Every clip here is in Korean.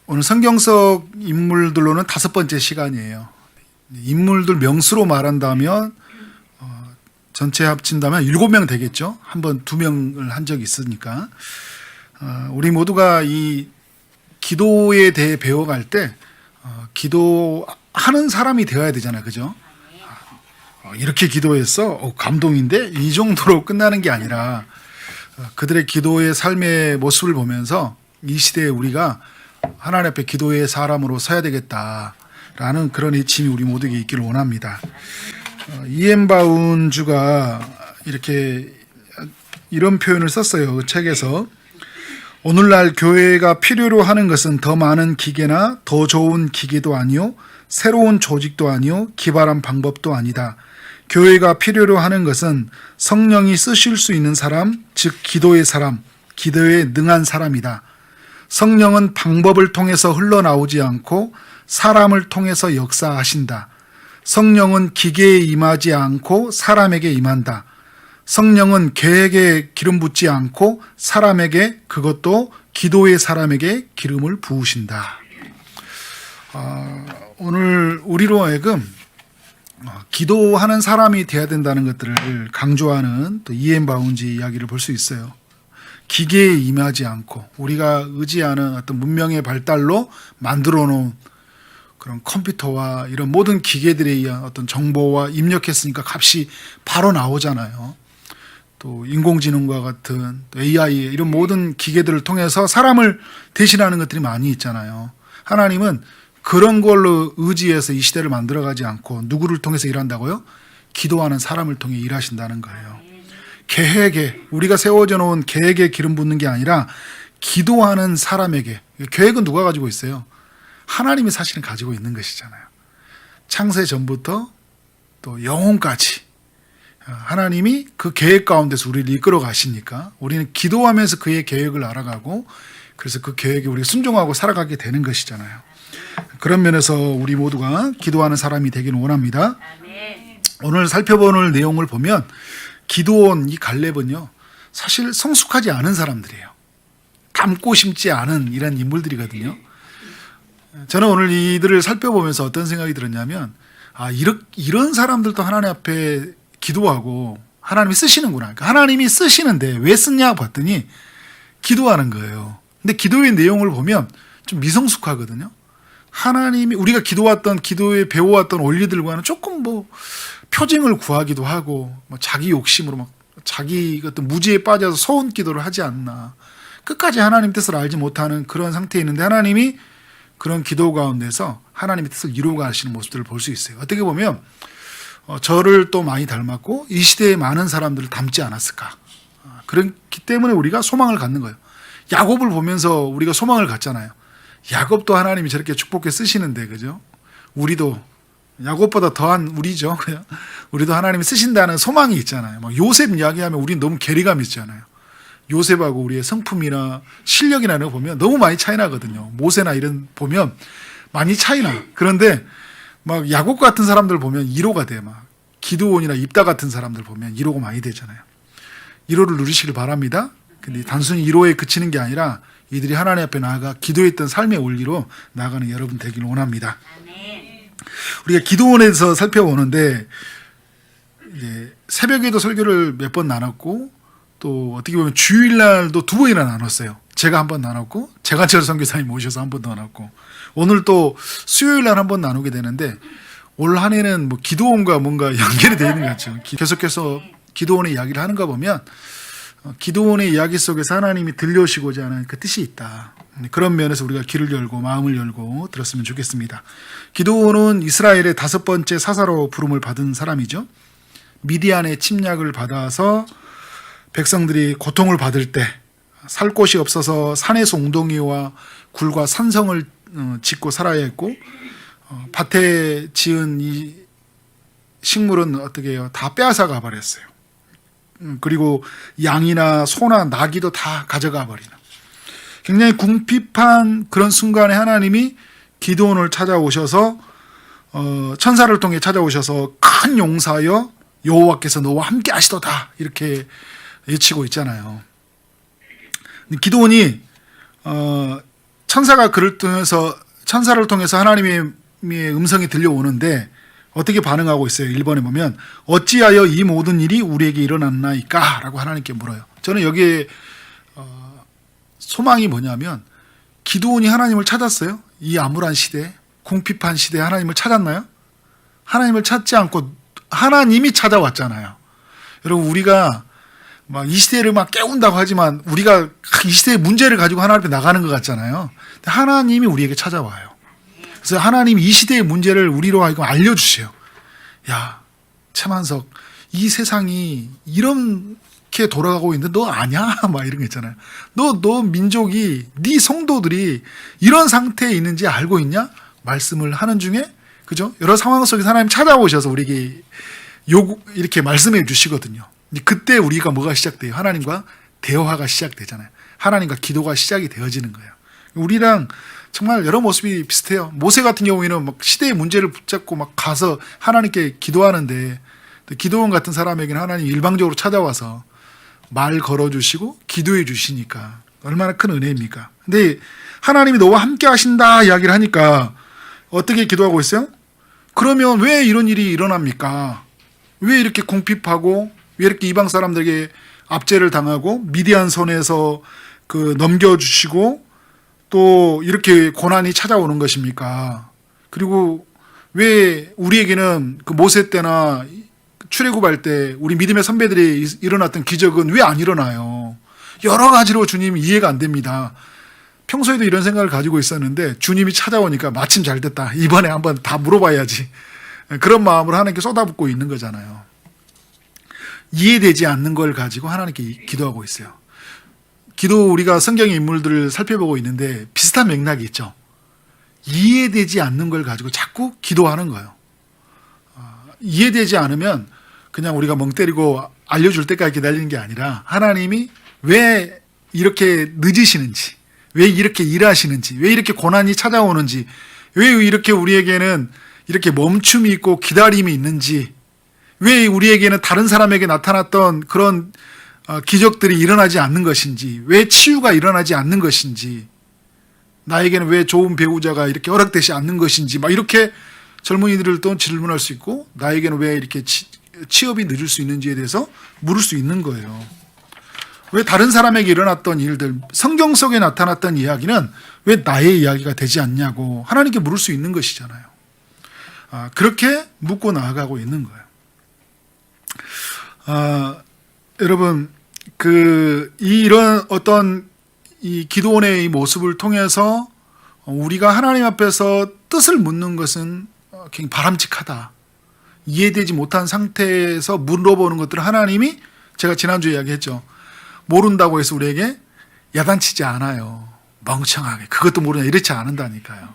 오늘 성경 속 인물들로는 5번째 시간이에요. 인물들 명수로 말한다면 전체 합친다면 7명 되겠죠. 한번 2명을 한 적이 있으니까. 우리 모두가 이 기도에 대해 배워갈 때 기도하는 사람이 되어야 되잖아요. 그죠? 이렇게 기도했어? 감동인데? 이 정도로 끝나는 게 아니라 그들의 기도의 삶의 모습을 보면서 이 시대에 우리가 하나님 앞에 기도의 사람으로 서야 되겠다라는 그런 애침이 우리 모두에게 있기를 원합니다. 이엠 바운주가 이런 표현을 썼어요. 그 책에서 오늘날 교회가 필요로 하는 것은 더 많은 기계나 더 좋은 기계도 아니요 새로운 조직도 아니요 기발한 방법도 아니다. 교회가 필요로 하는 것은 성령이 쓰실 수 있는 사람, 즉 기도의 사람, 기도에 능한 사람이다. 성령은 방법을 통해서 흘러나오지 않고 사람을 통해서 역사하신다. 성령은 기계에 임하지 않고 사람에게 임한다. 성령은 계획에 기름 붓지 않고 사람에게, 그것도 기도의 사람에게 기름을 부으신다. 오늘 우리로 하여금 기도하는 사람이 되어야 된다는 것들을 강조하는 또 이엠 바운지 이야기를 볼 수 있어요. 기계에 임하지 않고 우리가 의지하는 어떤 문명의 발달로 만들어 놓은 그런 컴퓨터와 이런 모든 기계들에 의한 어떤 정보와 입력했으니까 값이 바로 나오잖아요. 또 인공지능과 같은 또 AI 이런 모든 기계들을 통해서 사람을 대신하는 것들이 많이 있잖아요. 하나님은 그런 걸로 의지해서 이 시대를 만들어가지 않고 누구를 통해서 일한다고요? 기도하는 사람을 통해 일하신다는 거예요. 계획에, 우리가 세워져 놓은 계획에 기름 붓는 게 아니라 기도하는 사람에게. 계획은 누가 가지고 있어요? 하나님이 사실은 가지고 있는 것이잖아요. 창세 전부터 또 영혼까지 하나님이 그 계획 가운데서 우리를 이끌어 가시니까 우리는 기도하면서 그의 계획을 알아가고 그래서 그 계획에 우리가 순종하고 살아가게 되는 것이잖아요. 그런 면에서 우리 모두가 기도하는 사람이 되기를 원합니다. 오늘 살펴보는 내용을 보면 기드온 이 갈렙은요 사실 성숙하지 않은 사람들이에요. 닮고 싶지 않은 이런 인물들이거든요. 저는 오늘 이들을 살펴보면서 어떤 생각이 들었냐면 이런 사람들도 하나님 앞에 기도하고 하나님이 쓰시는구나. 그러니까 하나님이 쓰시는데 왜 쓰냐 봤더니 기도하는 거예요. 근데 기도의 내용을 보면 좀 미성숙하거든요. 하나님이 우리가 기도에 배워왔던 원리들과는 조금 표징을 구하기도 하고 자기 욕심으로 자기 어떤 무지에 빠져서 소원 기도를 하지 않나. 끝까지 하나님 뜻을 알지 못하는 그런 상태에 있는데 하나님이 그런 기도 가운데서 하나님의 뜻을 이루어가시는 모습들을 볼 수 있어요. 어떻게 보면 저를 또 많이 닮았고 이 시대에 많은 사람들을 닮지 않았을까. 그렇기 때문에 우리가 소망을 갖는 거예요. 야곱을 보면서 우리가 소망을 갖잖아요. 야곱도 하나님이 저렇게 축복해 쓰시는데, 그죠? 우리도 야곱보다 더한 우리죠. 우리도 하나님이 쓰신다는 소망이 있잖아요. 요셉 이야기하면 우리는 너무 괴리감이 있잖아요. 요셉하고 우리의 성품이나 실력이나 이런 거 보면 너무 많이 차이 나거든요. 모세나 이런 보면 많이 차이 나. 그런데 야곱 같은 사람들 보면 1호가 돼. 기드온이나 입다 같은 사람들 보면 1호가 많이 되잖아요. 1호를 누리시길 바랍니다. 근데 단순히 1호에 그치는 게 아니라 이들이 하나님 앞에 나아가 기도했던 삶의 원리로 나아가는 여러분 되기를 원합니다. 우리가 기도원에서 살펴보는데 새벽에도 설교를 몇 번 나눴고 또 어떻게 보면 주일날도 2번이나 나눴어요. 제가 한 번 나눴고 재관철 선교사님 모셔서 한 번 더 나눴고 오늘 또 수요일날 한 번 나누게 되는데 올 한 해는 기도원과 뭔가 연결이 되어 있는 것 같죠. 계속해서 기도원의 이야기를 하는가 보면 기도원의 이야기 속에서 하나님이 들려오시고자 하는 그 뜻이 있다. 그런 면에서 우리가 귀를 열고 마음을 열고 들었으면 좋겠습니다. 기드온은 이스라엘의 5번째 사사로 부름을 받은 사람이죠. 미디안의 침략을 받아서 백성들이 고통을 받을 때 살 곳이 없어서 산에서 웅덩이와 굴과 산성을 짓고 살아야 했고 밭에 지은 이 식물은 어떻게 해요? 다 빼앗아 가버렸어요. 그리고 양이나 소나 나귀도 다 가져가 버리는 굉장히 궁핍한 그런 순간에 하나님이 기드온을 찾아오셔서 천사를 통해 찾아오셔서 큰 용사여 여호와께서 너와 함께 하시도다 이렇게 외치고 있잖아요. 기드온이 천사를 통해서 하나님의 음성이 들려오는데 어떻게 반응하고 있어요? 1번에 보면 어찌하여 이 모든 일이 우리에게 일어났나이까? 라고 하나님께 물어요. 저는 여기에 소망이 뭐냐면 기드온이 하나님을 찾았어요? 이 암울한 시대에, 궁핍한 시대에 하나님을 찾았나요? 하나님을 찾지 않고 하나님이 찾아왔잖아요. 여러분, 우리가 막 이 시대를 막 깨운다고 하지만 우리가 이 시대의 문제를 가지고 하나님 앞에 나가는 것 같잖아요. 하나님이 우리에게 찾아와요. 그래서 하나님이 이 시대의 문제를 우리로 하여금 알려주세요. 야, 최만석, 이 세상이 이렇게 돌아가고 있는데 너 아냐? 막 이런 거 있잖아요. 너 민족이, 네 성도들이 이런 상태에 있는지 알고 있냐? 말씀을 하는 중에, 그죠? 여러 상황 속에서 하나님 찾아오셔서 우리에게 이렇게 말씀해 주시거든요. 그때 우리가 뭐가 시작돼요? 하나님과 대화가 시작되잖아요. 하나님과 기도가 시작이 되어지는 거예요. 우리랑 정말 여러 모습이 비슷해요. 모세 같은 경우에는 막 시대의 문제를 붙잡고 막 가서 하나님께 기도하는데, 기도원 같은 사람에게는 하나님 일방적으로 찾아와서 말 걸어주시고 기도해 주시니까 얼마나 큰 은혜입니까? 근데 하나님이 너와 함께 하신다 이야기를 하니까 어떻게 기도하고 있어요? 그러면 왜 이런 일이 일어납니까? 왜 이렇게 궁핍하고 왜 이렇게 이방 사람들에게 압제를 당하고 미디안 손에서 넘겨주시고 또 이렇게 고난이 찾아오는 것입니까? 그리고 왜 우리에게는 그 모세 때나 출애굽할 때 우리 믿음의 선배들이 일어났던 기적은 왜 안 일어나요? 여러 가지로 주님이 이해가 안 됩니다. 평소에도 이런 생각을 가지고 있었는데 주님이 찾아오니까 마침 잘 됐다. 이번에 한번 다 물어봐야지. 그런 마음으로 하나님께 쏟아붓고 있는 거잖아요. 이해되지 않는 걸 가지고 하나님께 기도하고 있어요. 기도, 우리가 성경의 인물들을 살펴보고 있는데 비슷한 맥락이 있죠. 이해되지 않는 걸 가지고 자꾸 기도하는 거예요. 이해되지 않으면 그냥 우리가 멍 때리고 알려줄 때까지 기다리는 게 아니라 하나님이 왜 이렇게 늦으시는지, 왜 이렇게 일하시는지, 왜 이렇게 고난이 찾아오는지, 왜 이렇게 우리에게는 이렇게 멈춤이 있고 기다림이 있는지, 왜 우리에게는 다른 사람에게 나타났던 그런 기적들이 일어나지 않는 것인지, 왜 치유가 일어나지 않는 것인지, 나에게는 왜 좋은 배우자가 이렇게 허락되지 않는 것인지, 막 이렇게 젊은이들도 질문할 수 있고, 나에게는 왜 이렇게 취업이 늦을 수 있는지에 대해서 물을 수 있는 거예요. 왜 다른 사람에게 일어났던 일들, 성경 속에 나타났던 이야기는 왜 나의 이야기가 되지 않냐고 하나님께 물을 수 있는 것이잖아요. 그렇게 묻고 나아가고 있는 거예요. 여러분, 이런 어떤 이 기도원의 이 모습을 통해서 우리가 하나님 앞에서 뜻을 묻는 것은 굉장히 바람직하다. 이해되지 못한 상태에서 물어보는 것들을 하나님이, 제가 지난주에 이야기했죠. 모른다고 해서 우리에게 야단치지 않아요. 멍청하게 그것도 모르냐 이렇지 않는다니까요.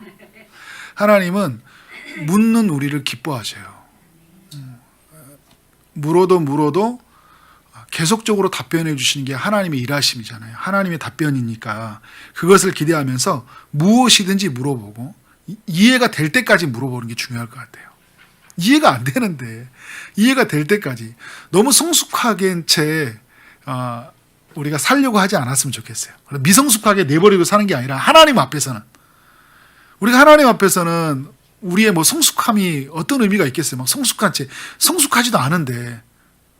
하나님은 묻는 우리를 기뻐하셔요. 물어도 계속적으로 답변해 주시는 게 하나님의 일하심이잖아요. 하나님의 답변이니까 그것을 기대하면서 무엇이든지 물어보고 이해가 될 때까지 물어보는 게 중요할 것 같아요. 이해가 안 되는데 이해가 될 때까지 너무 성숙하게 우리가 살려고 하지 않았으면 좋겠어요. 미성숙하게 내버리고 사는 게 아니라 하나님 앞에서는, 우리가 하나님 앞에서는 우리의 성숙함이 어떤 의미가 있겠어요? 막 성숙하지도 않은데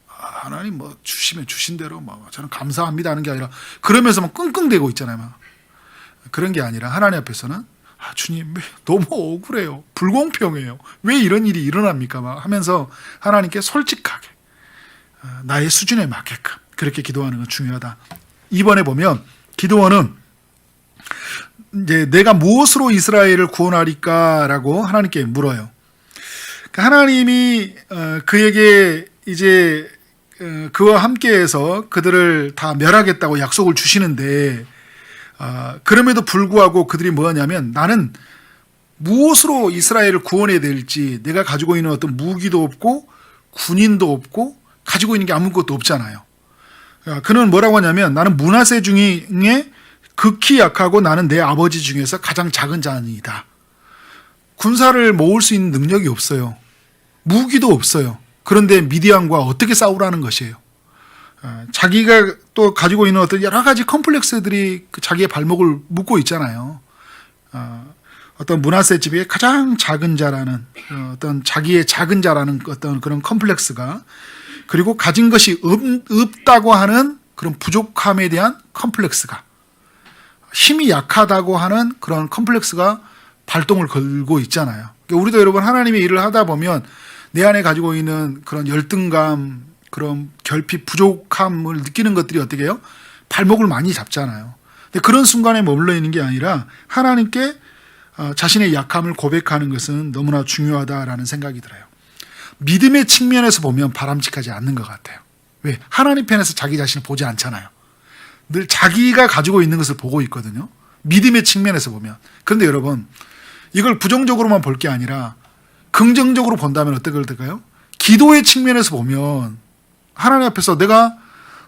하나님 주시면 주신 대로 저는 감사합니다 하는 게 아니라 그러면서 막 끙끙대고 있잖아요. 막. 그런 게 아니라 하나님 앞에서는 주님 너무 억울해요. 불공평해요. 왜 이런 일이 일어납니까? 막 하면서 하나님께 솔직하게 나의 수준에 맞게끔 그렇게 기도하는 건 중요하다. 이번에 보면 기도원은 이제 내가 무엇으로 이스라엘을 구원하리까라고 하나님께 물어요. 하나님이 그에게 이제 그와 함께해서 그들을 다 멸하겠다고 약속을 주시는데 그럼에도 불구하고 그들이 뭐냐면 나는 무엇으로 이스라엘을 구원해야 될지 내가 가지고 있는 어떤 무기도 없고 군인도 없고 가지고 있는 게 아무것도 없잖아요. 그는 뭐라고 하냐면 나는 므낫세 중에 극히 약하고 나는 내 아버지 중에서 가장 작은 자니이다. 군사를 모을 수 있는 능력이 없어요. 무기도 없어요. 그런데 미디안과 어떻게 싸우라는 것이에요. 자기가 또 가지고 있는 어떤 여러 가지 컴플렉스들이 자기의 발목을 묶고 있잖아요. 어떤 므낫세 집의 가장 작은 자라는 어떤 자기의 작은 자라는 어떤 그런 컴플렉스가, 그리고 가진 것이 없다고 하는 그런 부족함에 대한 컴플렉스가, 힘이 약하다고 하는 그런 컴플렉스가 발동을 걸고 있잖아요. 그러니까 우리도 여러분 하나님의 일을 하다 보면 내 안에 가지고 있는 그런 열등감, 그런 결핍, 부족함을 느끼는 것들이 어떻게 해요? 발목을 많이 잡잖아요. 근데 그런 순간에 머물러 있는 게 아니라 하나님께 자신의 약함을 고백하는 것은 너무나 중요하다라는 생각이 들어요. 믿음의 측면에서 보면 바람직하지 않는 것 같아요. 왜? 하나님 편에서 자기 자신을 보지 않잖아요. 늘 자기가 가지고 있는 것을 보고 있거든요. 믿음의 측면에서 보면. 그런데 여러분, 이걸 부정적으로만 볼 게 아니라 긍정적으로 본다면 어떻게 될까요? 기도의 측면에서 보면 하나님 앞에서 내가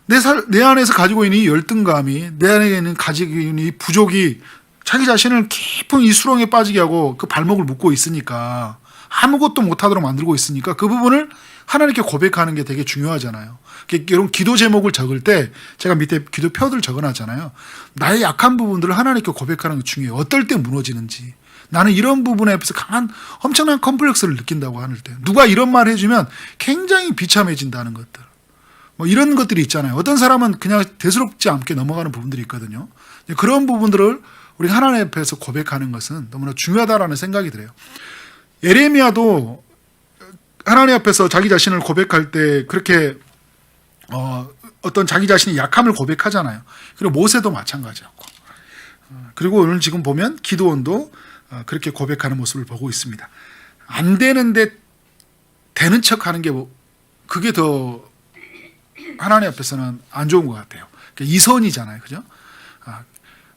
내 안에서 가지고 있는 이 열등감이, 내 안에 있는 가지고 있는 이 부족이 자기 자신을 깊은 이 수렁에 빠지게 하고 그 발목을 묶고 있으니까, 아무것도 못하도록 만들고 있으니까 그 부분을 하나님께 고백하는 게 되게 중요하잖아요. 여러분 기도 제목을 적을 때 제가 밑에 기도표들 적어놨잖아요. 나의 약한 부분들을 하나님께 고백하는 게 중요해요. 어떨 때 무너지는지, 나는 이런 부분에 앞에서 강한 엄청난 컴플렉스를 느낀다고 하는 때, 누가 이런 말 해주면 굉장히 비참해진다는 것들, 뭐 이런 것들이 있잖아요. 어떤 사람은 그냥 대수롭지 않게 넘어가는 부분들이 있거든요. 그런 부분들을 우리 하나님 앞에서 고백하는 것은 너무나 중요하다라는 생각이 들어요. 예레미야도 하나님 앞에서 자기 자신을 고백할 때 그렇게 어떤 자기 자신의 약함을 고백하잖아요. 그리고 모세도 마찬가지였고, 그리고 오늘 지금 보면 기드온도 그렇게 고백하는 모습을 보고 있습니다. 안 되는데 되는 척하는 게 그게 더 하나님 앞에서는 안 좋은 것 같아요. 그러니까 이선이잖아요, 그죠?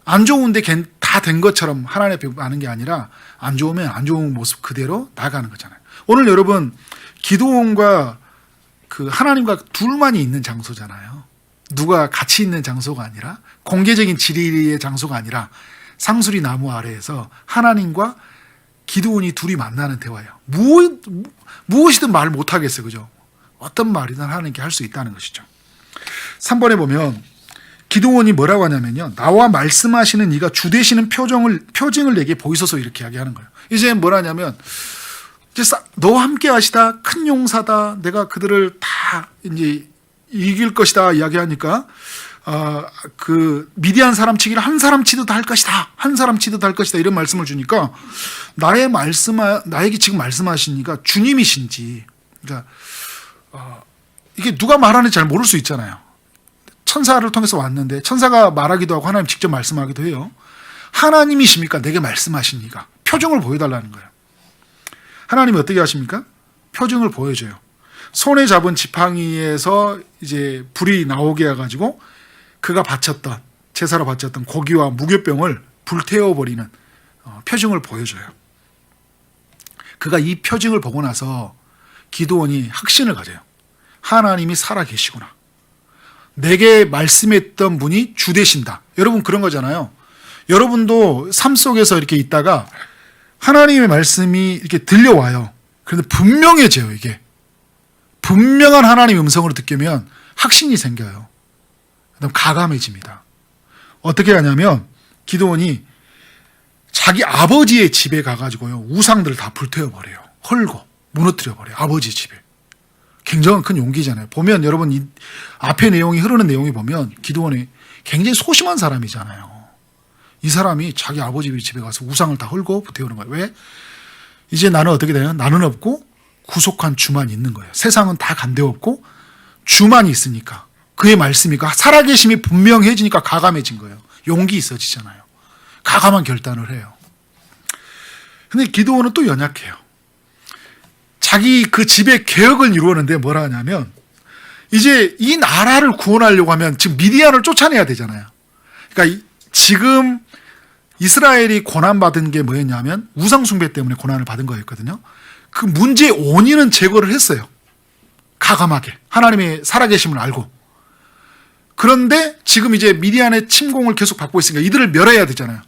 안 좋은데 다 된 것처럼 하나님 앞에 하는 게 아니라 안 좋으면 안 좋은 모습 그대로 나가는 거잖아요. 오늘 여러분 기드온과 그 하나님과 둘만이 있는 장소잖아요. 누가 같이 있는 장소가 아니라, 공개적인 지리의 장소가 아니라 상수리 나무 아래에서 하나님과 기드온이 둘이 만나는 대화예요. 무엇이든 말 못하겠어요, 그죠? 어떤 말이든 하나님께 할 수 있다는 것이죠. 3번에 보면 기드온이 뭐라고 하냐면요, 나와 말씀하시는 이가 주 되시는 표징을 내게 보이소서, 이렇게 이야기하는 거예요. 이제 뭐라냐면, 이제 너와 함께 하시다, 큰 용사다, 내가 그들을 다 이제 이길 것이다 이야기하니까, 그 미디안 사람 치기를 한 사람 치듯 할 것이다, 한 사람 치듯 할 것이다, 이런 말씀을 주니까, 나에게 지금 말씀하시니까 주님이신지, 그러니까 이게 누가 말하는지 잘 모를 수 있잖아요. 천사를 통해서 왔는데 천사가 말하기도 하고 하나님 직접 말씀하기도 해요. 하나님이십니까? 내게 말씀하시니까 표정을 보여달라는 거예요. 하나님이 어떻게 하십니까? 표정을 보여줘요. 손에 잡은 지팡이에서 이제 불이 나오게 해가지고 그가 바쳤던, 제사로 바쳤던 고기와 무교병을 불태워버리는 표징을 보여줘요. 그가 이 표징을 보고 나서 기드온이 확신을 가져요. 하나님이 살아계시구나. 내게 말씀했던 분이 주 되신다. 여러분 그런 거잖아요. 여러분도 삶 속에서 이렇게 있다가 하나님의 말씀이 이렇게 들려와요. 그런데 분명해져요. 이게 분명한 하나님의 음성으로 듣기면 확신이 생겨요. 그다음 가감해집니다. 어떻게 하냐면 기드온이 자기 아버지의 집에 가가지고요, 우상들을 다 불태워버려요. 헐고 무너뜨려버려요. 아버지 집에. 굉장한 큰 용기잖아요. 보면 여러분 이 앞에 내용이, 흐르는 내용이 보면 기드온이 굉장히 소심한 사람이잖아요. 이 사람이 자기 아버지 집에 가서 우상을 다 헐고 불태우는 거예요. 왜? 이제 나는 어떻게 되냐? 나는 없고 구속한 주만 있는 거예요. 세상은 다 간데없고 주만 있으니까, 그의 말씀이 살아계심이 분명해지니까 가감해진 거예요. 용기 있어지잖아요. 가감한 결단을 해요. 근데 기드온은 또 연약해요. 자기 그 집의 개혁을 이루었는데 뭐라 하냐면, 이제 이 나라를 구원하려고 하면 지금 미디안을 쫓아내야 되잖아요. 그러니까 지금 이스라엘이 고난받은 게 뭐였냐면 우상숭배 때문에 고난을 받은 거였거든요. 그 문제의 원인은 제거를 했어요. 가감하게. 하나님의 살아계심을 알고. 그런데 지금 이제 미디안의 침공을 계속 받고 있으니까 이들을 멸해야 되잖아요.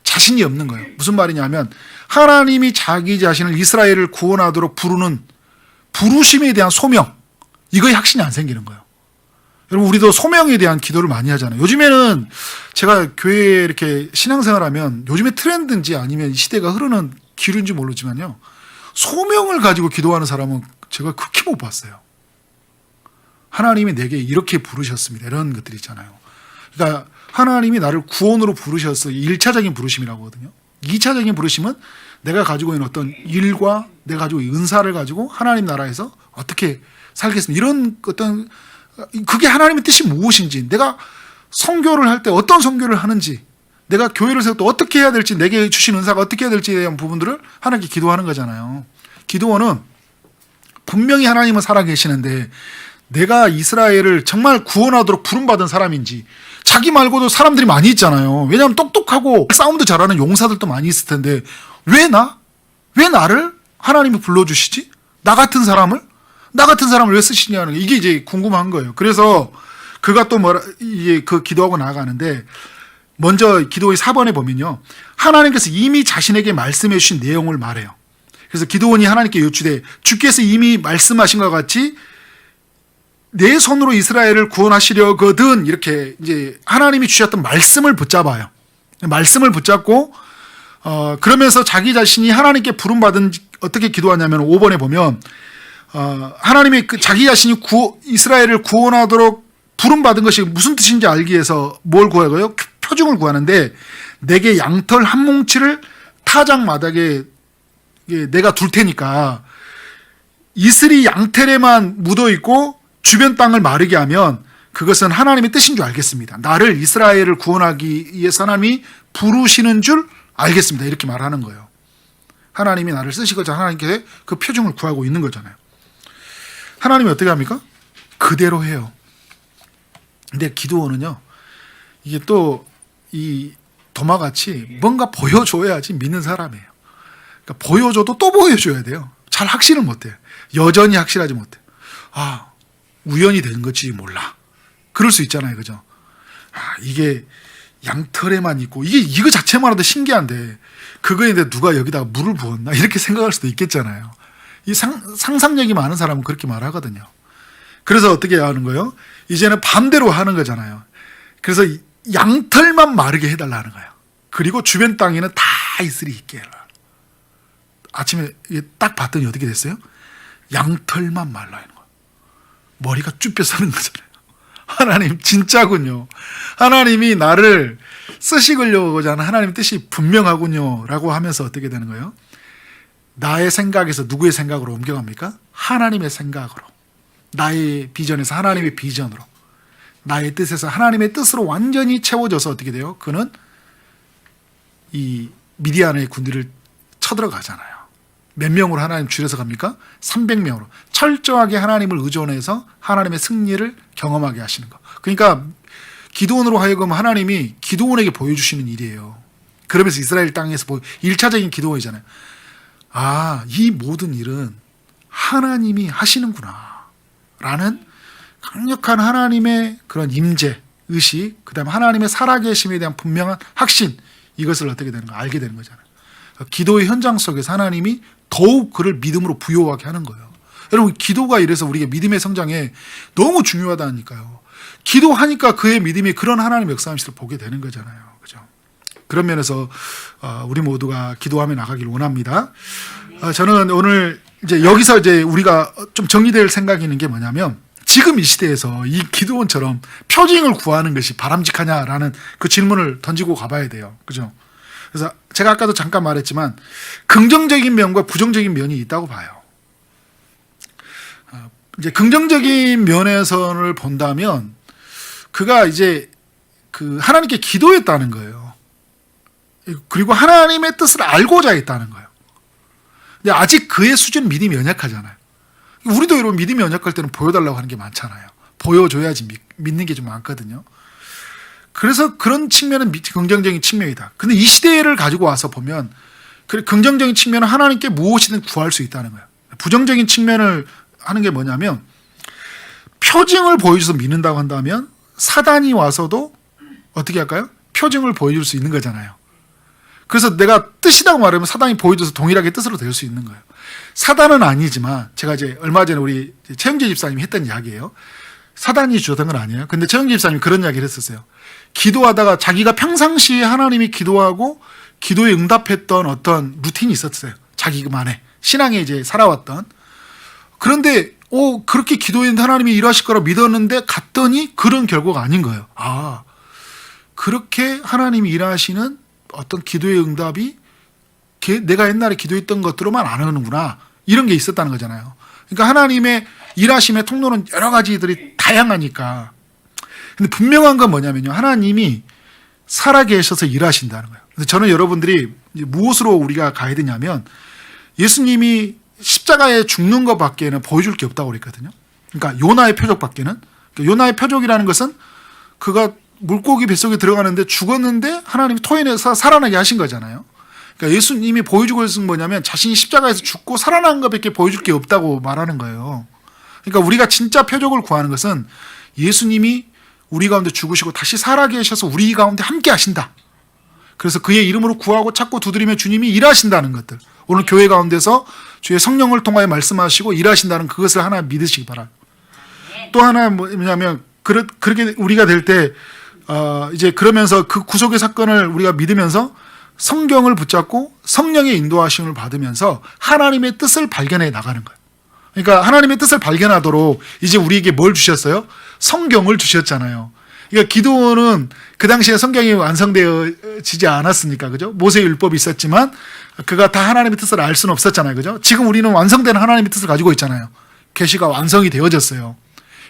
자신이 없는 거예요. 무슨 말이냐면 하나님이 자기 자신을, 이스라엘을 구원하도록 부르는 부르심에 대한 소명, 이거에 확신이 안 생기는 거예요. 여러분, 우리도 소명에 대한 기도를 많이 하잖아요. 요즘에는 제가 교회에 이렇게 신앙생활하면 요즘에 트렌드인지 아니면 이 시대가 흐르는 기류인지 모르지만요. 소명을 가지고 기도하는 사람은 제가 극히 못 봤어요. 하나님이 내게 이렇게 부르셨습니다. 이런 것들이 있잖아요. 그러니까 하나님이 나를 구원으로 부르셔서 1차적인 부르심이라고 하거든요. 2차적인 부르심은 내가 가지고 있는 어떤 일과 내가 가지고 있는 은사를 가지고 하나님 나라에서 어떻게 살겠습니다. 이런 어떤 그게 하나님의 뜻이 무엇인지, 내가 선교를 할 때 어떤 선교를 하는지, 내가 교회를 세울 때 어떻게 해야 될지, 내게 주신 은사가 어떻게 해야 될지에 대한 부분들을 하나님께 기도하는 거잖아요. 기도원은 분명히 하나님은 살아계시는데 내가 이스라엘을 정말 구원하도록 부름받은 사람인지, 자기 말고도 사람들이 많이 있잖아요. 왜냐하면 똑똑하고 싸움도 잘하는 용사들도 많이 있을 텐데 왜 나를 하나님이 불러주시지? 나 같은 사람을 왜 쓰시냐는 게 이게 이제 궁금한 거예요. 그래서 그가 또 이게 그 기도하고 나아가는데, 먼저 기도의 4번에 보면요, 하나님께서 이미 자신에게 말씀해 주신 내용을 말해요. 그래서 기도원이 하나님께 여쭈되 주께서 이미 말씀하신 것 같이 내 손으로 이스라엘을 구원하시려거든, 이렇게 이제 하나님이 주셨던 말씀을 붙잡아요. 말씀을 붙잡고 그러면서 자기 자신이 하나님께 부름받은, 어떻게 기도하냐면 5번에 보면 하나님이 자기 자신이 이스라엘을 구원하도록 부름받은 것이 무슨 뜻인지 알기 위해서 뭘 구하고요? 표징을 구하는데, 내게 양털 한 뭉치를 타작 마당에 내가 둘 테니까 이슬이 양털에만 묻어 있고 주변 땅을 마르게 하면 그것은 하나님의 뜻인 줄 알겠습니다. 나를 이스라엘을 구원하기 위해서 하나님이 부르시는 줄 알겠습니다. 이렇게 말하는 거예요. 하나님이 나를 쓰시고자 하나님께 그 표징을 구하고 있는 거잖아요. 하나님이 어떻게 합니까? 그대로 해요. 근데 기도원은요, 이게 또 이 도마같이 뭔가 보여줘야지 믿는 사람이에요. 그러니까 보여줘도 또 보여줘야 돼요. 잘 확신을 못해요. 여전히 확실하지 못해요. 우연이 된 건지 몰라. 그럴 수 있잖아요. 그죠? 이게 양털에만 있고, 이거 자체만 해도 신기한데, 그거에 대해 누가 여기다가 물을 부었나? 이렇게 생각할 수도 있겠잖아요. 이 상상력이 많은 사람은 그렇게 말하거든요. 그래서 어떻게 하는 거예요? 이제는 반대로 하는 거잖아요. 그래서 양털만 마르게 해달라는 거예요. 그리고 주변 땅에는 다 이슬이 있게 해라. 아침에 딱 봤더니 어떻게 됐어요? 양털만 말라 있는 거예요. 머리가 쭈뼛 서는 거잖아요. 하나님 진짜군요. 하나님이 나를 쓰시려고자 하는 하나님의 뜻이 분명하군요 라고 하면서 어떻게 되는 거예요? 나의 생각에서 누구의 생각으로 옮겨갑니까? 하나님의 생각으로. 나의 비전에서 하나님의 비전으로, 나의 뜻에서 하나님의 뜻으로 완전히 채워져서 어떻게 돼요? 그는 이 미디안의 군대를 쳐들어가잖아요. 몇 명으로 하나님 줄여서 갑니까? 300명으로. 철저하게 하나님을 의존해서 하나님의 승리를 경험하게 하시는 거. 그러니까 기드온으로 하여금 하나님이 기드온에게 보여주시는 일이에요. 그러면서 이스라엘 땅에서 1차적인 기드온이잖아요. 이 모든 일은 하나님이 하시는구나 라는 강력한 하나님의 그런 임재, 의식, 그 다음에 하나님의 살아계심에 대한 분명한 확신, 이것을 어떻게 되는 거 알게 되는 거잖아요. 기도의 현장 속에서 하나님이 더욱 그를 믿음으로 부여하게 하는 거예요. 여러분, 기도가 이래서 우리가 믿음의 성장에 너무 중요하다니까요. 기도하니까 그의 믿음이 그런 하나님의 역사함을 보게 되는 거잖아요. 그죠? 그런 면에서 우리 모두가 기도하며 나가길 원합니다. 저는 오늘 이제 여기서 이제 우리가 좀 정리될 생각이 있는 게 뭐냐면, 지금 이 시대에서 이 기드온처럼 표징을 구하는 것이 바람직하냐라는 그 질문을 던지고 가봐야 돼요. 그죠? 그래서 제가 아까도 잠깐 말했지만 긍정적인 면과 부정적인 면이 있다고 봐요. 이제 긍정적인 면에서를 본다면 그가 이제 그 하나님께 기도했다는 거예요. 그리고 하나님의 뜻을 알고자 했다는 거예요. 근데 아직 그의 수준 믿음이 연약하잖아요. 우리도 여러분 믿음이 연약할 때는 보여달라고 하는 게 많잖아요. 보여줘야지 믿는 게 좀 많거든요. 그래서 그런 측면은 긍정적인 측면이다. 근데 이 시대를 가지고 와서 보면 긍정적인 측면은 하나님께 무엇이든 구할 수 있다는 거예요. 부정적인 측면을 하는 게 뭐냐면, 표징을 보여줘서 믿는다고 한다면 사단이 와서도 어떻게 할까요? 표징을 보여줄 수 있는 거잖아요. 그래서 내가 뜻이라고 말하면 사단이 보여줘서 동일하게 뜻으로 될 수 있는 거예요. 사단은 아니지만, 제가 이제 얼마 전에 우리 최영재 집사님이 했던 이야기예요. 사단이 주셨던 건 아니에요. 근데 최영기 집사님이 그런 이야기를 했었어요. 기도하다가 자기가 평상시에 하나님이 기도하고 기도에 응답했던 어떤 루틴이 있었어요. 자기만의 신앙에 이제 살아왔던. 그런데 그렇게 기도했는데 하나님이 일하실 거라 믿었는데 갔더니 그런 결과가 아닌 거예요. 아, 그렇게 하나님이 일하시는 어떤 기도의 응답이 내가 옛날에 기도했던 것들로만 안 하는구나, 이런 게 있었다는 거잖아요. 그러니까 하나님의 일하심의 통로는 여러 가지들이 다양하니까. 근데 분명한 건 뭐냐면요, 하나님이 살아계셔서 일하신다는 거예요. 근데 저는 여러분들이 무엇으로 우리가 가야 되냐면, 예수님이 십자가에 죽는 것밖에는 보여줄 게 없다고 그랬거든요. 그러니까 요나의 표적밖에는. 그러니까 요나의 표적이라는 것은 그가 물고기 뱃속에 들어가는데 죽었는데 하나님이 토해내서 살아나게 하신 거잖아요. 그러니까 예수님이 보여주고 있는 건 뭐냐면 자신이 십자가에서 죽고 살아난 것밖에 보여줄 게 없다고 말하는 거예요. 그러니까 우리가 진짜 표적을 구하는 것은 예수님이 우리 가운데 죽으시고 다시 살아계셔서 우리 가운데 함께 하신다. 그래서 그의 이름으로 구하고 찾고 두드리며 주님이 일하신다는 것들. 오늘 교회 가운데서 주의 성령을 통하여 말씀하시고 일하신다는 그것을 하나 믿으시기 바랍니다. 또 하나 뭐냐면, 그렇게 우리가 될 때 이제 그러면서 그 구속의 사건을 우리가 믿으면서 성경을 붙잡고 성령의 인도하심을 받으면서 하나님의 뜻을 발견해 나가는 거예요. 그러니까 하나님의 뜻을 발견하도록 이제 우리에게 뭘 주셨어요? 성경을 주셨잖아요. 그러니까 기도는 그 당시에 성경이 완성되어지지 않았으니까, 그죠? 모세의 율법이 있었지만 그가 다 하나님의 뜻을 알 수는 없었잖아요, 그죠? 지금 우리는 완성된 하나님의 뜻을 가지고 있잖아요. 계시가 완성이 되어졌어요.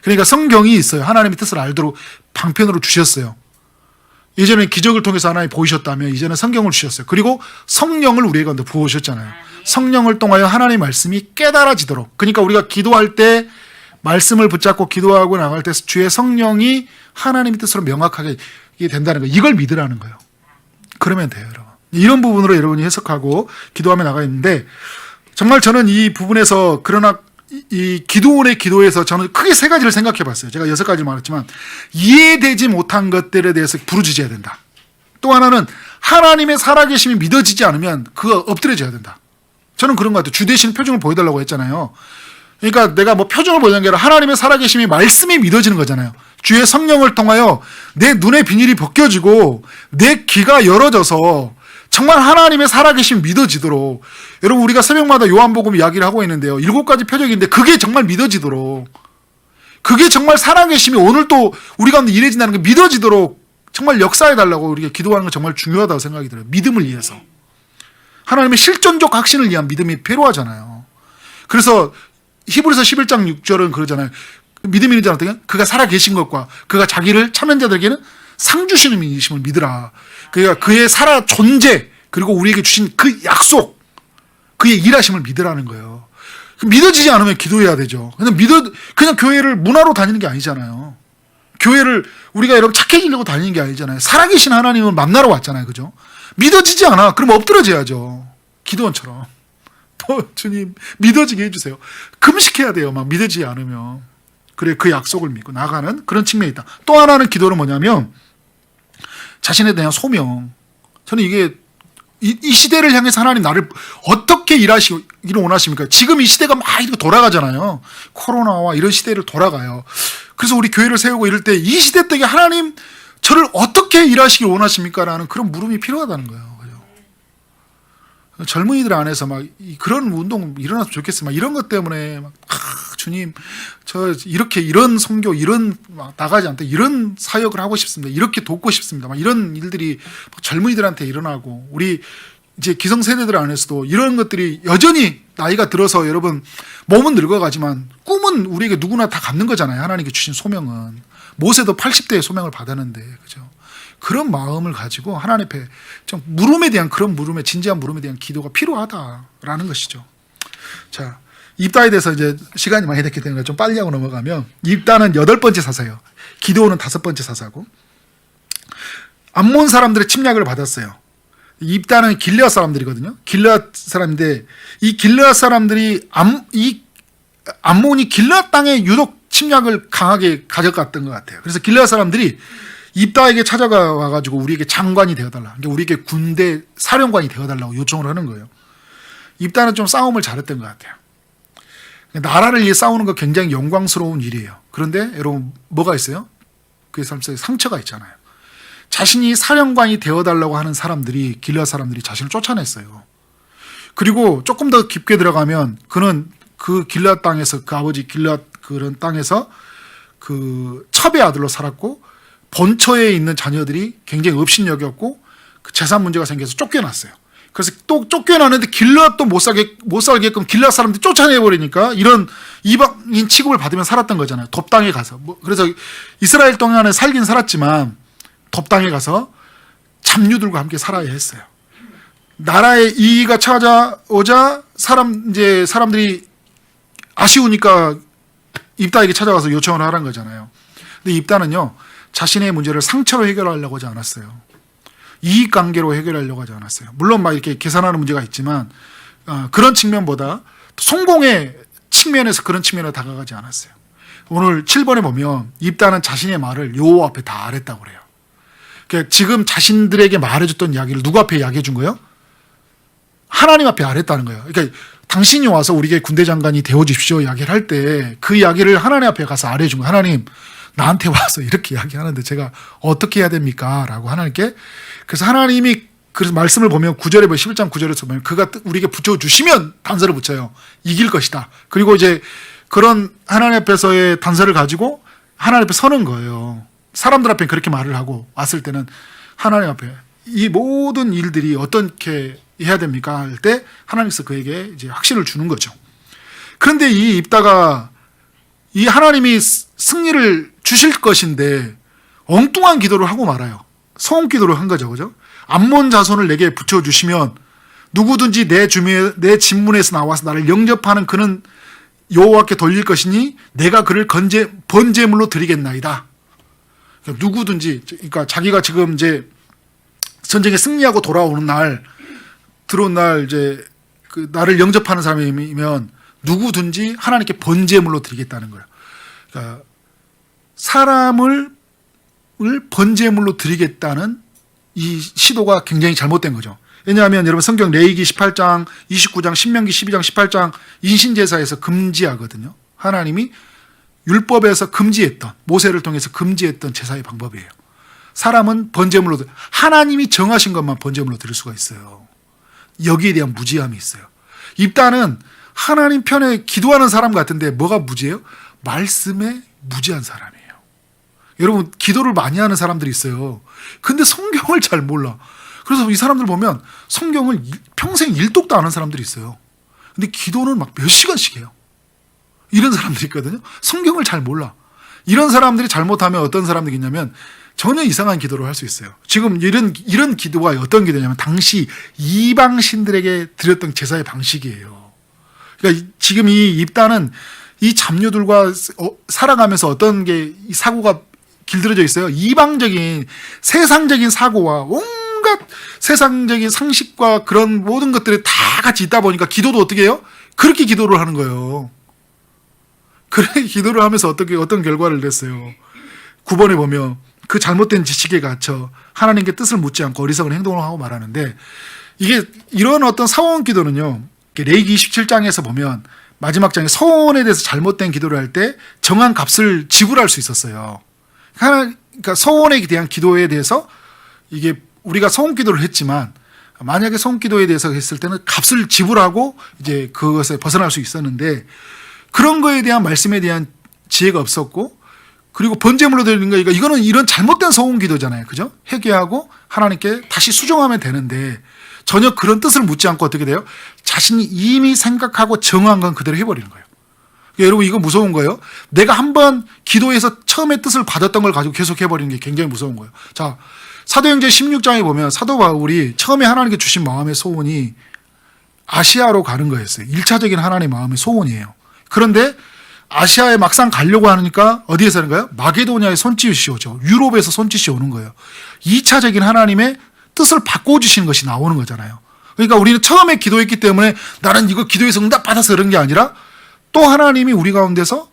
그러니까 성경이 있어요. 하나님의 뜻을 알도록 방편으로 주셨어요. 예전에 기적을 통해서 하나님이 보이셨다면 이제는 성경을 주셨어요. 그리고 성령을 우리에게 부어오셨잖아요. 성령을 통하여 하나님의 말씀이 깨달아지도록. 그러니까 우리가 기도할 때 말씀을 붙잡고 기도하고 나갈 때 주의 성령이 하나님의 뜻으로 명확하게 된다는 거예요. 이걸 믿으라는 거예요. 그러면 돼요, 여러분. 이런 부분으로 여러분이 해석하고 기도하며 나가 있는데, 정말 저는 이 부분에서, 그러나 이 기도원의 기도에서 저는 크게 세 가지를 생각해 봤어요. 제가 6가지를 말했지만, 이해되지 못한 것들에 대해서 부르짖어야 된다. 또 하나는 하나님의 살아계심이 믿어지지 않으면 그거 엎드려져야 된다. 저는 그런 것 같아요. 주 대신 표정을 보여달라고 했잖아요. 그러니까 내가 뭐 표정을 보여달라는 게 아니라 하나님의 살아계심이 말씀이 믿어지는 거잖아요. 주의 성령을 통하여 내 눈의 비닐이 벗겨지고 내 귀가 열어져서 정말 하나님의 살아계심이 믿어지도록. 여러분, 우리가 새벽마다 요한복음 이야기를 하고 있는데요, 7가지 표적인데 그게 정말 믿어지도록, 그게 정말 살아계심이 오늘 또 우리 가운데 일해진다는 게 믿어지도록 정말 역사해달라고 우리가 기도하는 건 정말 중요하다고 생각이 들어요. 믿음을 위해서. 하나님의 실존적 확신을 위한 믿음이 필요하잖아요. 그래서 히브리서 11장 6절은 그러잖아요. 믿음이 있는 자는 어떻게? 그가 살아계신 것과 그가 자기를 참는 자들에게는 상 주시는 이심을 믿으라. 그러니까 그의 살아 존재, 그리고 우리에게 주신 그 약속, 그의 일하심을 믿으라는 거예요. 믿어지지 않으면 기도해야 되죠. 그냥 교회를 문화로 다니는 게 아니잖아요. 교회를 우리가 여러분 착해지려고 다니는 게 아니잖아요. 살아계신 하나님을 만나러 왔잖아요, 그죠? 믿어지지 않아. 그럼 엎드려져야죠. 기도원처럼. 주님 믿어지게 해주세요. 금식해야 돼요. 막 믿어지지 않으면. 그래, 그 약속을 믿고 나가는 그런 측면이 있다. 또 하나는 기도는 뭐냐면 자신에 대한 소명. 저는 이게 이 시대를 향해서 하나님 나를 어떻게 일하시기를 원하십니까? 지금 이 시대가 막 이렇게 돌아가잖아요. 코로나와 이런 시대를 돌아가요. 그래서 우리 교회를 세우고 이럴 때 이 시대 때에 하나님 저를 어떻게 일하시길 원하십니까? 라는 그런 물음이 필요하다는 거예요. 젊은이들 안에서 막 그런 운동 일어났으면 좋겠어요. 막 이런 것 때문에 막 주님, 저 이렇게 이런 선교, 이런 막 나가지 않다, 이런 사역을 하고 싶습니다. 이렇게 돕고 싶습니다. 막 이런 일들이 젊은이들한테 일어나고, 우리 이제 기성세대들 안에서도 이런 것들이 여전히 나이가 들어서 여러분 몸은 늙어가지만 꿈은 우리에게 누구나 다 갖는 거잖아요. 하나님께 주신 소명은. 모세도 80대의 소명을 받았는데, 그죠? 그런 마음을 가지고 하나님 앞에 좀 물음에 대한, 그런 물음에, 진지한 물음에 대한 기도가 필요하다라는 것이죠. 자, 입다에 대해서 이제 시간이 많이 됐기 때문에 좀 빨리 하고 넘어가면, 입다는 8번째 사사예요. 기드온은 5번째 사사고, 암몬 사람들의 침략을 받았어요. 입다는 길르앗 사람들이거든요. 길르앗 사람인데, 이 길르앗 사람들이 암몬이 길르앗 땅에 유독 침략을 강하게 가져갔던 것 같아요. 그래서 길르앗 사람들이 입다에게 찾아가 와가지고 우리에게 장관이 되어달라, 그러니까 우리에게 군대 사령관이 되어달라고 요청을 하는 거예요. 입다는 좀 싸움을 잘했던 것 같아요. 나라를 위해 싸우는 거 굉장히 영광스러운 일이에요. 그런데 여러분 뭐가 있어요? 그의 삶 속에 상처가 있잖아요. 자신이 사령관이 되어달라고 하는 사람들이, 길앗 사람들이 자신을 쫓아냈어요. 그리고 조금 더 깊게 들어가면 그는 그 길앗 땅에서, 그 아버지 길앗 그런 땅에서 그 첩의 아들로 살았고, 본처에 있는 자녀들이 굉장히 업신여겼고, 그 재산 문제가 생겨서 쫓겨났어요. 그래서 또 쫓겨나는데 길앗도 못 살게끔 길앗 사람들이 쫓아내버리니까 이런 이방인 취급을 받으면 살았던 거잖아요. 돕당에 가서. 그래서 이스라엘 동안에 살긴 살았지만 돕당에 가서 잡류들과 함께 살아야 했어요. 나라의 이의가 찾아오자 사람들이 아쉬우니까 입다에게 찾아와서 요청을 하라는 거잖아요. 근데 입다는요, 자신의 문제를 상처로 해결하려고 하지 않았어요. 이익관계로 해결하려고 하지 않았어요. 물론 막 이렇게 계산하는 문제가 있지만 그런 측면보다 성공의 측면에서 그런 측면으로 다가가지 않았어요. 오늘 7번에 보면 입다는 자신의 말을 여호와 앞에 다 아랬다고 그래요. 그러니까 지금 자신들에게 말해줬던 이야기를 누구 앞에 이야기해 준 거예요? 하나님 앞에 아랬다는 거예요. 그러니까 당신이 와서 우리에게 군대 장관이 되어주십시오 이야기를 할 때 그 이야기를 하나님 앞에 가서 아뢰준 거예요. 하나님, 나한테 와서 이렇게 이야기하는데 제가 어떻게 해야 됩니까? 라고 하나님께. 그래서 하나님이 그 말씀을 보면 9절에 보면 11장 9절에서 보면 그가 우리에게 붙여주시면 단서를 붙여요. 이길 것이다. 그리고 이제 그런 하나님 앞에서의 단서를 가지고 하나님 앞에 서는 거예요. 사람들 앞에 그렇게 말을 하고 왔을 때는 하나님 앞에 이 모든 일들이 어떻게 해야 됩니까? 할 때 하나님께서 그에게 이제 확신을 주는 거죠. 그런데 이 입다가 이 하나님이 승리를 주실 것인데 엉뚱한 기도를 하고 말아요. 소원 기도를 한 거죠. 그죠? 암몬 자손을 내게 붙여주시면 누구든지 내 진문에서 나와서 나를 영접하는 그는 여호와께 돌릴 것이니 내가 그를 번제물로 드리겠나이다. 그러니까 누구든지, 그러니까 자기가 지금 이제 전쟁에 승리하고 돌아오는 날, 들어온 날 이제 그 나를 영접하는 사람이면 누구든지 하나님께 번제물로 드리겠다는 거예요. 그러니까 사람을 번제물로 드리겠다는 이 시도가 굉장히 잘못된 거죠. 왜냐하면 여러분 성경 레위기 18장, 29장, 신명기 12장, 18장 인신제사에서 금지하거든요. 하나님이 율법에서 금지했던, 모세를 통해서 금지했던 제사의 방법이에요. 사람은 번제물로, 하나님이 정하신 것만 번제물로 드릴 수가 있어요. 여기에 대한 무지함이 있어요. 입다는 하나님 편에 기도하는 사람 같은데 뭐가 무지해요? 말씀에 무지한 사람이에요. 여러분 기도를 많이 하는 사람들이 있어요. 근데 성경을 잘 몰라. 그래서 이 사람들 보면 성경을 평생 일독도 안 한 사람들이 있어요. 근데 기도는 막 몇 시간씩 해요. 이런 사람들이 있거든요. 성경을 잘 몰라. 이런 사람들이 잘못하면 어떤 사람들이 있냐면 전혀 이상한 기도를 할 수 있어요. 지금 이런 기도가 어떤 기도냐면 당시 이방신들에게 드렸던 제사의 방식이에요. 그러니까 지금 이 입다는 이 잡류들과 살아가면서 어떤 게 이 사고가 길들여져 있어요. 이방적인 세상적인 사고와 온갖 세상적인 상식과 그런 모든 것들이 다 같이 있다 보니까 기도도 어떻게 해요? 그렇게 기도를 하는 거예요. 그렇게 기도를 하면서 어떤 결과를 냈어요. 9번에 보면 그 잘못된 지식에 갇혀 하나님께 뜻을 묻지 않고 어리석은 행동을 하고 말하는데, 이게 이런 어떤 사원 기도는요, 레위기 27장에서 보면 마지막 장에 서원에 대해서 잘못된 기도를 할 때 정한 값을 지불할 수 있었어요. 그러니까 서원에 대한 기도에 대해서 이게 우리가 서원 기도를 했지만 만약에 서원 기도에 대해서 했을 때는 값을 지불하고 이제 그것에 벗어날 수 있었는데 그런 거에 대한 말씀에 대한 지혜가 없었고, 그리고 번제물로 드리는 거, 이거는 이런 잘못된 서원 기도잖아요. 그죠? 회개하고 하나님께 다시 수정하면 되는데 전혀 그런 뜻을 묻지 않고 어떻게 돼요? 자신이 이미 생각하고 정한 건 그대로 해버리는 거예요. 그러니까 여러분 이거 무서운 거예요. 내가 한번 기도해서 처음에 뜻을 받았던 걸 가지고 계속 해버리는 게 굉장히 무서운 거예요. 자, 사도행전 16장에 보면 사도 바울이 처음에 하나님께 주신 마음의 소원이 아시아로 가는 거였어요. 1차적인 하나님의 마음의 소원이에요. 그런데 아시아에 막상 가려고 하니까 어디에서 하는 거예요? 마게도니아의 손짓이 오죠. 유럽에서 손짓이 오는 거예요. 2차적인 하나님의 뜻을 바꿔주시는 것이 나오는 거잖아요. 그러니까 우리는 처음에 기도했기 때문에 나는 이거 기도해서 응답받아서 그런 게 아니라 또 하나님이 우리 가운데서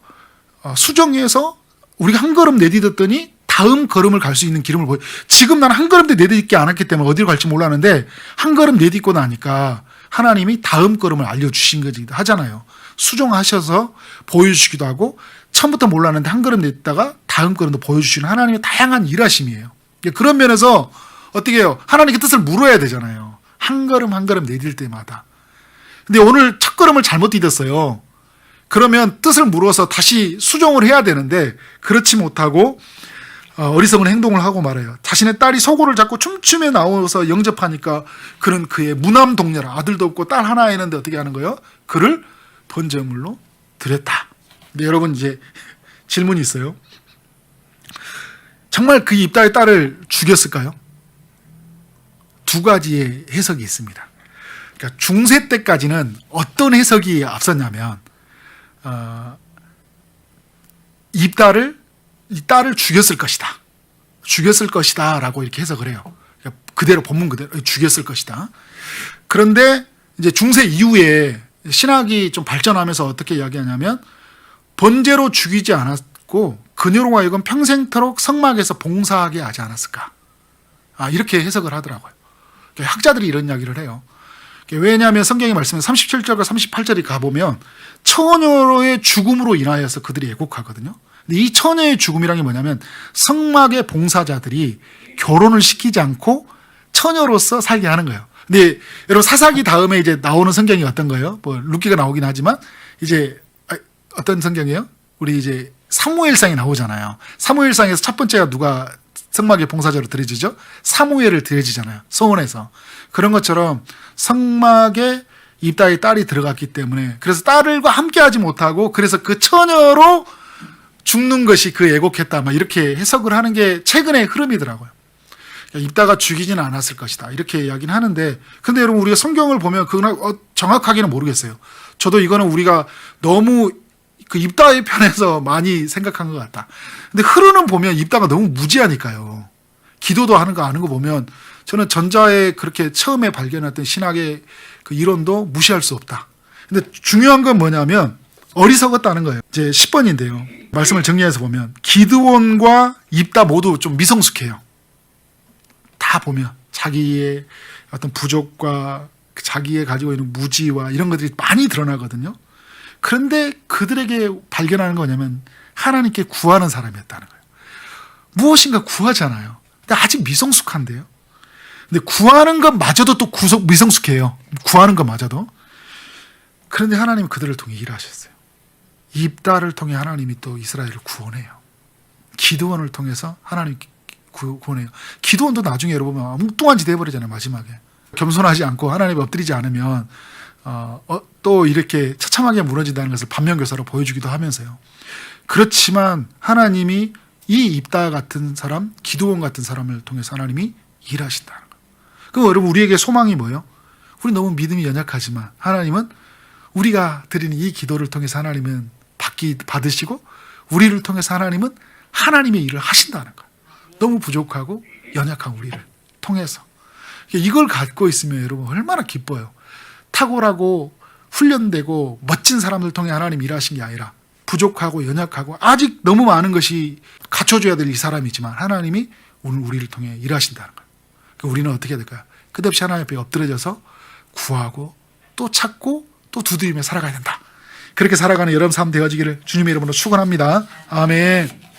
수정해서 우리가 한 걸음 내딛었더니 다음 걸음을 갈 수 있는 기름을 보여. 지금 나는 한 걸음도 내딛지 않았기 때문에 어디로 갈지 몰랐는데 한 걸음 내딛고 나니까 하나님이 다음 걸음을 알려주신 거기도 하잖아요. 수정하셔서 보여주시기도 하고 처음부터 몰랐는데 한 걸음 냈다가 다음 걸음도 보여주시는 하나님의 다양한 일하심이에요. 그런 면에서 어떻게 해요? 하나님께 뜻을 물어야 되잖아요. 한 걸음 한 걸음 내딜 때마다. 근데 오늘 첫 걸음을 잘못 디뎠어요. 그러면 뜻을 물어서 다시 수정을 해야 되는데 그렇지 못하고 어리석은 행동을 하고 말아요. 자신의 딸이 속옷을 잡고 춤추며 나와서 영접하니까 그는 그의 무남동녀라. 아들도 없고 딸 하나 있는데 어떻게 하는 거예요? 그를 번제물로 드렸다. 근데 여러분 이제 질문이 있어요. 정말 그 입다의 딸을 죽였을까요? 두 가지의 해석이 있습니다. 그러니까 중세 때까지는 어떤 해석이 앞섰냐면 이 딸을 죽였을 것이다 라고 이렇게 해석을 해요. 그러니까 그대로 본문 그대로 죽였을 것이다. 그런데 이제 중세 이후에 신학이 좀 발전하면서 어떻게 이야기하냐면 번제로 죽이지 않았고 그녀로 하여금 평생토록 성막에서 봉사하게 하지 않았을까. 이렇게 해석을 하더라고요. 학자들이 이런 이야기를 해요. 왜냐하면 성경의 말씀에 37절과 38절이 가보면 처녀의 죽음으로 인하여서 그들이 애곡하거든요. 근데 이 처녀의 죽음이란 게 뭐냐면 성막의 봉사자들이 결혼을 시키지 않고 처녀로서 살게 하는 거예요. 근데 여러분 사사기 다음에 이제 나오는 성경이 어떤 거예요? 뭐 룻기가 나오긴 하지만 이제 어떤 성경이에요? 우리 이제 사무엘상이 나오잖아요. 사무엘상에서 첫 번째가 누가 성막의 봉사자로 드려지죠? 사무엘을 드려지잖아요. 서원에서. 그런 것처럼 성막에 입다의 딸이 들어갔기 때문에 그래서 딸과 함께하지 못하고 그래서 그 처녀로 죽는 것이 그 애곡했다. 막 이렇게 해석을 하는 게 최근의 흐름이더라고요. 입다가 죽이지는 않았을 것이다. 이렇게 이야기는 하는데 근데 여러분 우리가 성경을 보면 그건 정확하게는 모르겠어요. 저도 이거는 우리가 너무 그 입다의 편에서 많이 생각한 것 같다. 근데 흐르는 보면 입다가 너무 무지하니까요. 기도도 하는 거 아는 거 보면 저는 전자에 그렇게 처음에 발견했던 신학의 그 이론도 무시할 수 없다. 근데 중요한 건 뭐냐면 어리석었다는 거예요. 이제 10번인데요. 말씀을 정리해서 보면 기드온과 입다 모두 좀 미성숙해요. 다 보면 자기의 어떤 부족과 자기의 가지고 있는 무지와 이런 것들이 많이 드러나거든요. 그런데 그들에게 발견하는 거냐면 하나님께 구하는 사람이었다는 거예요. 무엇인가 구하잖아요. 근데 아직 미성숙한데요. 근데 구하는 것마저도 또 미성숙해요. 구하는 것마저도. 그런데 하나님은 그들을 통해 일하셨어요. 입다를 통해 하나님이 또 이스라엘을 구원해요. 기드온을 통해서 하나님 구원해요. 기드온도 나중에 여러분 보면 엉뚱한 짓 해버리잖아요. 마지막에. 겸손하지 않고 하나님에 엎드리지 않으면 또 이렇게 처참하게 무너진다는 것을 반면교사로 보여주기도 하면서요. 그렇지만 하나님이 이 입다 같은 사람, 기드온 같은 사람을 통해서 하나님이 일하신다는 거예요. 그럼 여러분 우리에게 소망이 뭐예요? 우리 너무 믿음이 연약하지만 하나님은 우리가 드리는 이 기도를 통해서 하나님은 받으시고 우리를 통해서 하나님은 하나님의 일을 하신다는 거예요. 너무 부족하고 연약한 우리를 통해서. 이걸 갖고 있으면 여러분 얼마나 기뻐요. 탁월하고 훈련되고 멋진 사람들 통해 하나님 일하신 게 아니라 부족하고 연약하고 아직 너무 많은 것이 갖춰줘야 될 이 사람이지만 하나님이 오늘 우리를 통해 일하신다는 거예요. 우리는 어떻게 해야 될까요? 끝없이 하나님 앞에 엎드려져서 구하고 또 찾고 또 두드리며 살아가야 된다. 그렇게 살아가는 여러분 삶 되어지기를 주님의 이름으로 축원합니다. 아멘.